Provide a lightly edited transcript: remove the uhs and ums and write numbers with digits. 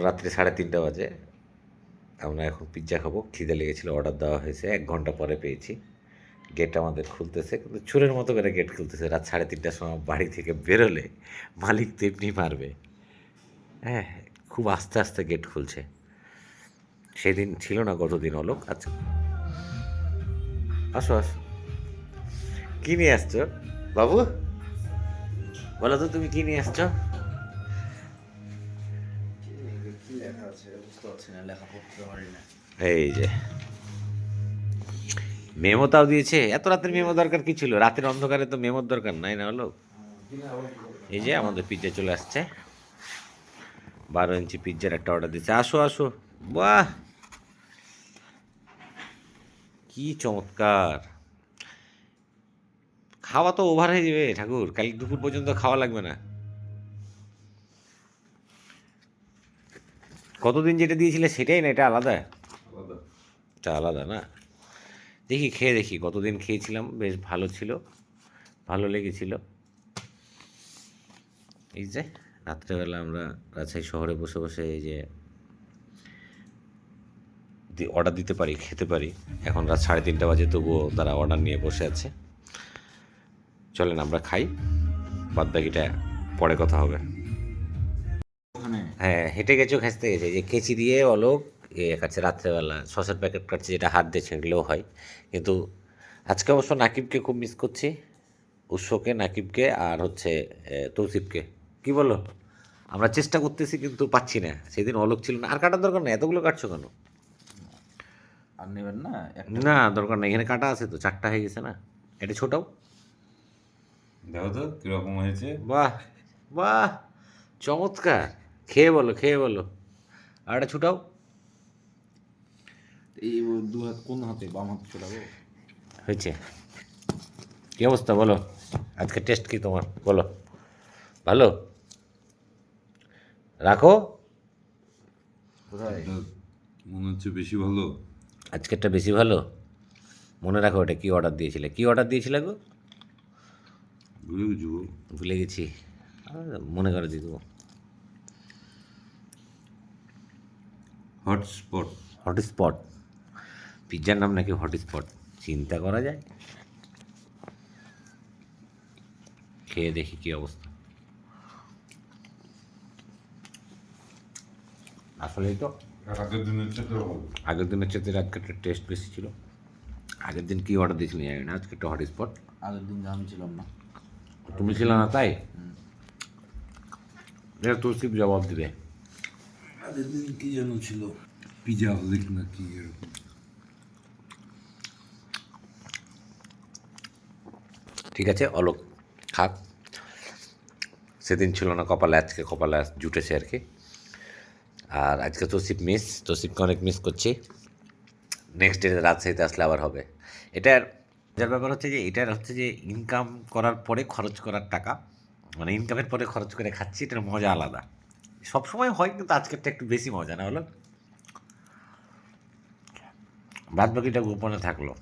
রাত্রি 3:30 বাজে। আমরা এখন পিৎজা খাবো। খিদে লেগেছিল, অর্ডার দেওয়া হয়েছে, 1 ঘন্টা পরে পেয়েছি। গেট আমাদের খুলতেছে, কিন্তু চোরের মতো করে গেট খুলতেছে। রাত 3:30টার সময় বাড়ি থেকে বেরোলে মালিক তো এমনি মারবে। হ্যাঁ, খুব আস্তে আস্তে গেট খুলছে। সেদিন ছিল না, গতদিন অলোক। আচ্ছা, আসো আসো। কি নিয়ে আসছো বাবু? বলো তো, তুমি কি নিয়ে আসছো? কি লেখা আছে বুঝতে পারছি না, লেখা পড়তে পারি না। এই যে মেমোটাও দিয়েছে। এত রাতের মেমো দরকার কি ছিল? রাতের অন্ধকারে তো মেমোর দরকার নাই, না হলো? এই যে আমাদের পিৎজা চলে আসছে। 12 ইঞ্চি পিৎজার একটা অর্ডার দিচ্ছে। আসো আসো। বাহ, কি চমৎকার! খাওয়া তো ওভার হয়ে যাবে ঠাকুর, কাল দুপুর পর্যন্ত খাওয়া লাগবে না। কতদিন যেটা দিয়েছিলে সেটাই না, এটা আলাদা? এটা আলাদা না? দেখি খেয়ে দেখি, কতদিন খেয়েছিলাম, বেশ ভালো ছিল, ভালো লেগেছিল। এই যে রাত্রেবেলা আমরা রাজশাহী শহরে বসে বসে এই যে অর্ডার দিতে পারি, খেতে পারি। এখন রাত 3:30 বাজে, তবুও তারা অর্ডার নিয়ে বসে আছে। চলেন আমরা খাই, বাদ বাকিটা পরে কথা হবে। হ্যাঁ, হেঁটে গেছেও, খাসতে গেছে, যে কেচি দিয়ে অলোক কাটছে রাত্রেবেলা, সসের প্যাকেট কাটছে, যেটা হাত দিয়ে ছেঁকলেও হয়। কিন্তু আজকে অবশ্য নাকিবকে খুব মিস করছি, উৎসকে, নাকিবকে, আর হচ্ছে তৌসিফকে। কি বলো? আমরা চেষ্টা করতেছি কিন্তু পাচ্ছি না। সেদিন অলোক ছিল না। আর কাটার দরকার নেই, এতগুলো কাটছো কেন? আর নেবেন না? না, দরকার নেই, এখানে কাটা আছে তো, 4টা হয়ে গেছে না। এটা ছোটাও। দেখো তো কিরকম হয়েছে। বাহ বাহ, চমৎকার! খেয়ে বলো, খেয়ে বলো। আর এটা ছোটাও। এই দু হাত কোন হাতে? বাম হাতে চলাবো? হয়েছে। কী অবস্থা বলো? আজকে টেস্ট কি তোমার বলো? ভালো? রাখো। কোথায়? এটা মনে হচ্ছে বেশি ভালো। আজকেরটা বেশি ভালো। মনে রাখো, এটা কি অর্ডার দিয়েছিলে? কি অর্ডার দিয়েছিলে গো? ভুলে গেছি গো। ভুলে গেছি। মনে করে দিয়ে দেবো। হটস্পট। হটস্পট। পিৎজার নাম নাকি হটস্পট? চিন্তা করা যায়। খেয়ে দেখি কি অবস্থা। আসলেই তো আগের দিনের চেয়ে ভালো। আগের দিনের চেয়ে আজকেরটা টেস্ট বেশি ছিল। আগের দিন কি অর্ডার দিয়েছিলি জানি না, আজকে একটা হটস্পট। আগের দিন আমি ছিলাম না। তুমি ছিল না তাই? এটা তৌসিফ জবাব দিবে। আগের দিন কি যেন ছিল, পিজা হলিক না কি এরকম। ঠিক আছে, অলোক খাক। সেদিন ছিল না কপালে, আজকে কপালে জুটেছে আর কি। আর আজকে তৌসিফকে অনেক মিস করছি। নেক্সট ডে রাজশাহীতে আসলে আবার হবে। এটার যার ব্যাপার হচ্ছে যে, এটার হচ্ছে যে ইনকাম করার পরে খরচ করার টাকা, মানে ইনকামের পরে খরচ করে খাচ্ছি, এটার মজা আলাদা। সবসময় হয়, কিন্তু আজকেরটা একটু বেশি মজা, না হলো? বাদ বাকিটা গোপনে থাকলো।